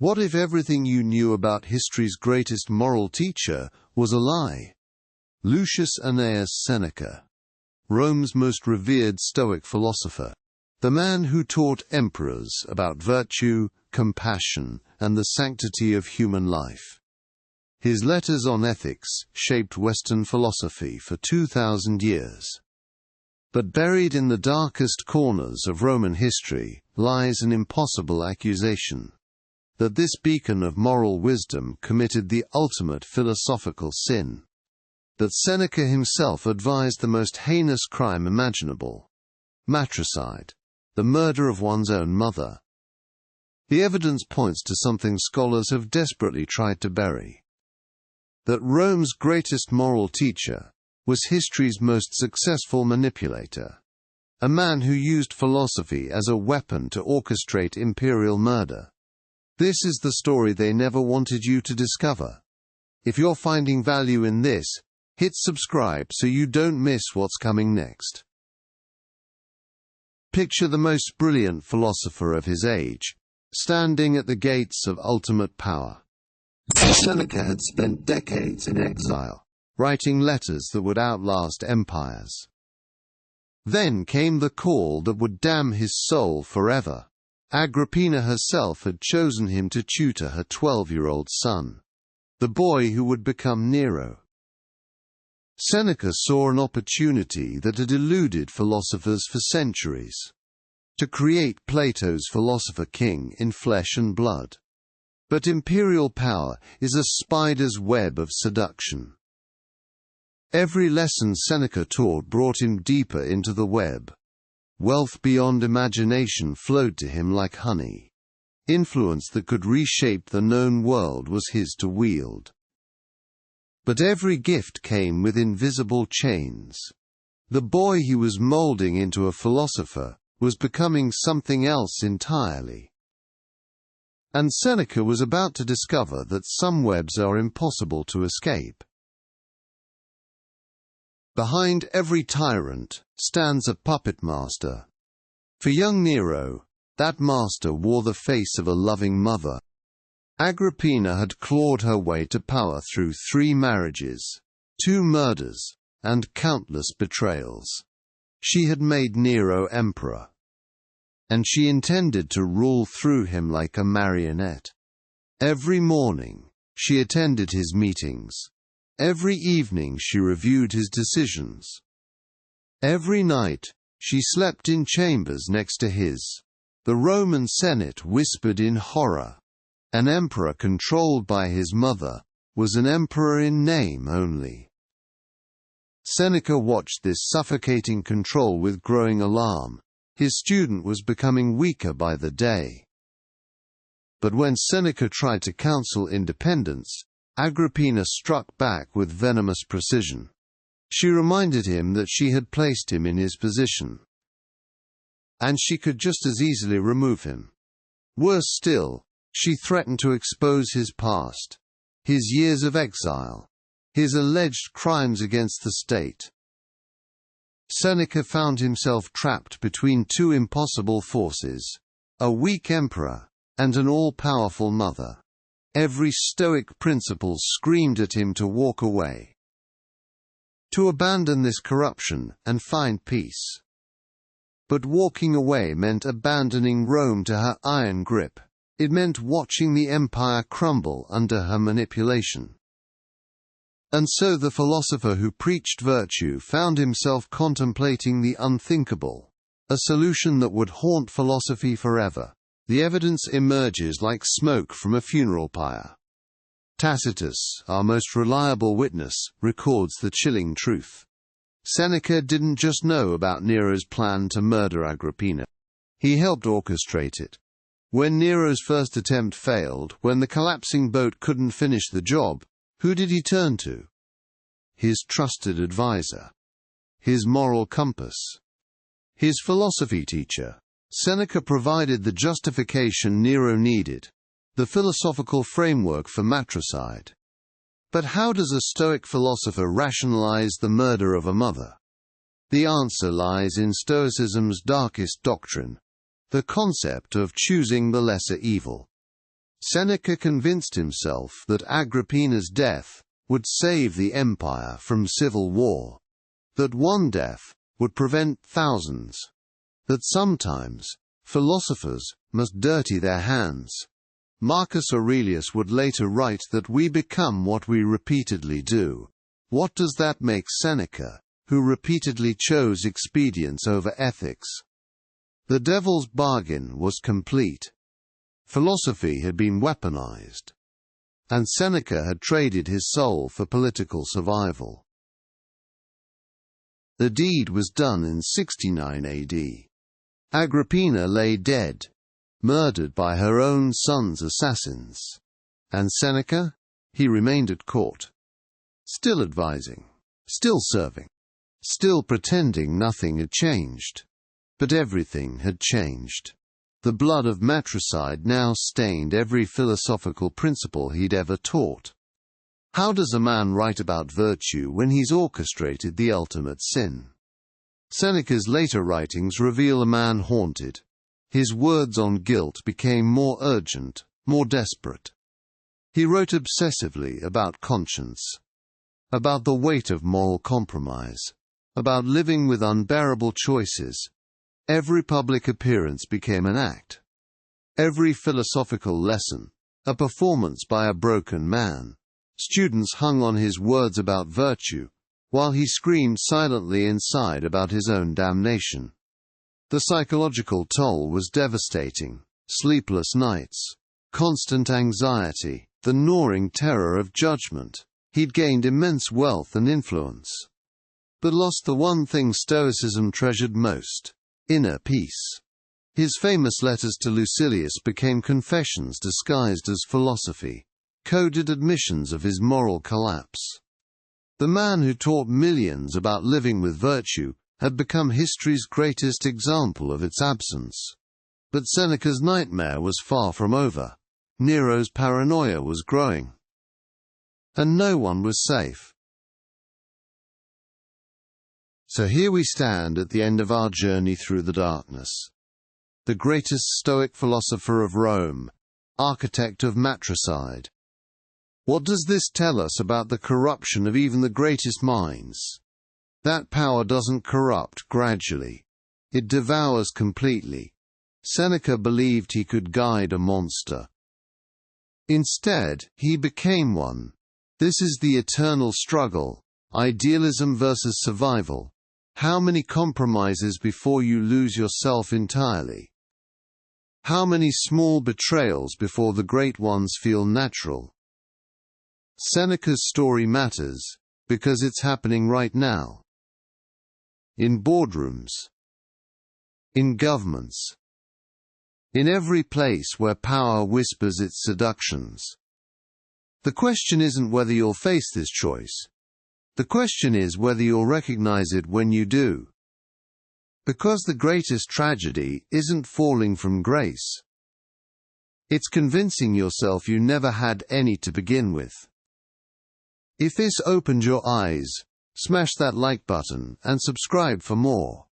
What if everything you knew about history's greatest moral teacher was a lie? Lucius Annaeus Seneca, Rome's most revered Stoic philosopher, the man who taught emperors about virtue, compassion, and the sanctity of human life. His letters on ethics shaped Western philosophy for 2,000 years. But buried in the darkest corners of Roman history lies an impossible accusation: that this beacon of moral wisdom committed the ultimate philosophical sin. That Seneca himself advised the most heinous crime imaginable: matricide, the murder of one's own mother. The evidence points to something scholars have desperately tried to bury: that Rome's greatest moral teacher was history's most successful manipulator, a man who used philosophy as a weapon to orchestrate imperial murder. This is the story they never wanted you to discover. If you're finding value in this, hit subscribe so you don't miss what's coming next. Picture the most brilliant philosopher of his age, standing at the gates of ultimate power. Seneca had spent decades in exile, writing letters that would outlast empires. Then came the call that would damn his soul forever. Agrippina herself had chosen him to tutor her 12-year-old son, the boy who would become Nero. Seneca saw an opportunity that had eluded philosophers for centuries: to create Plato's philosopher king in flesh and blood. But imperial power is a spider's web of seduction. Every lesson Seneca taught brought him deeper into the web. Wealth beyond imagination flowed to him like honey. Influence that could reshape the known world was his to wield. But every gift came with invisible chains. The boy he was molding into a philosopher was becoming something else entirely. And Seneca was about to discover that some webs are impossible to escape. Behind every tyrant stands a puppet master. For young Nero, that master wore the face of a loving mother. Agrippina had clawed her way to power through 3 marriages, 2 murders, and countless betrayals. She had made Nero emperor. And she intended to rule through him like a marionette. Every morning, she attended his meetings. Every evening she reviewed his decisions. Every night, she slept in chambers next to his. The Roman Senate whispered in horror. An emperor controlled by his mother was an emperor in name only. Seneca watched this suffocating control with growing alarm. His student was becoming weaker by the day. But when Seneca tried to counsel independence, Agrippina struck back with venomous precision. She reminded him that she had placed him in his position, and she could just as easily remove him. Worse still, she threatened to expose his past, his years of exile, his alleged crimes against the state. Seneca found himself trapped between 2 impossible forces: a weak emperor and an all-powerful mother. Every Stoic principle screamed at him to walk away, to abandon this corruption and find peace. But walking away meant abandoning Rome to her iron grip. It meant watching the empire crumble under her manipulation. And so the philosopher who preached virtue found himself contemplating the unthinkable, a solution that would haunt philosophy forever. The evidence emerges like smoke from a funeral pyre. Tacitus, our most reliable witness, records the chilling truth. Seneca didn't just know about Nero's plan to murder Agrippina. He helped orchestrate it. When Nero's first attempt failed, when the collapsing boat couldn't finish the job, who did he turn to? His trusted advisor. His moral compass. His philosophy teacher. Seneca provided the justification Nero needed, the philosophical framework for matricide. But how does a Stoic philosopher rationalize the murder of a mother? The answer lies in Stoicism's darkest doctrine, the concept of choosing the lesser evil. Seneca convinced himself that Agrippina's death would save the empire from civil war, that one death would prevent thousands, that sometimes philosophers must dirty their hands. Marcus Aurelius would later write that we become what we repeatedly do. What does that make Seneca, who repeatedly chose expedience over ethics? The devil's bargain was complete. Philosophy had been weaponized, and Seneca had traded his soul for political survival. The deed was done in 69 AD. Agrippina lay dead, murdered by her own son's assassins. And Seneca? He remained at court, still advising, still serving, still pretending nothing had changed. But everything had changed. The blood of matricide now stained every philosophical principle he'd ever taught. How does a man write about virtue when he's orchestrated the ultimate sin? Seneca's later writings reveal a man haunted. His words on guilt became more urgent, more desperate. He wrote obsessively about conscience, about the weight of moral compromise, about living with unbearable choices. Every public appearance became an act. Every philosophical lesson, a performance by a broken man. Students hung on his words about virtue, while he screamed silently inside about his own damnation. The psychological toll was devastating. Sleepless nights, constant anxiety, the gnawing terror of judgment. He'd gained immense wealth and influence, but lost the one thing Stoicism treasured most: inner peace. His famous letters to Lucilius became confessions disguised as philosophy, coded admissions of his moral collapse. The man who taught millions about living with virtue had become history's greatest example of its absence. But Seneca's nightmare was far from over. Nero's paranoia was growing. And no one was safe. So here we stand at the end of our journey through the darkness. The greatest Stoic philosopher of Rome, architect of matricide. What does this tell us about the corruption of even the greatest minds? That power doesn't corrupt gradually. It devours completely. Seneca believed he could guide a monster. Instead, he became one. This is the eternal struggle, idealism versus survival. How many compromises before you lose yourself entirely? How many small betrayals before the great ones feel natural? Seneca's story matters, because it's happening right now. In boardrooms, in governments, in every place where power whispers its seductions. The question isn't whether you'll face this choice. The question is whether you'll recognize it when you do. Because the greatest tragedy isn't falling from grace. It's convincing yourself you never had any to begin with. If this opened your eyes, smash that like button and subscribe for more.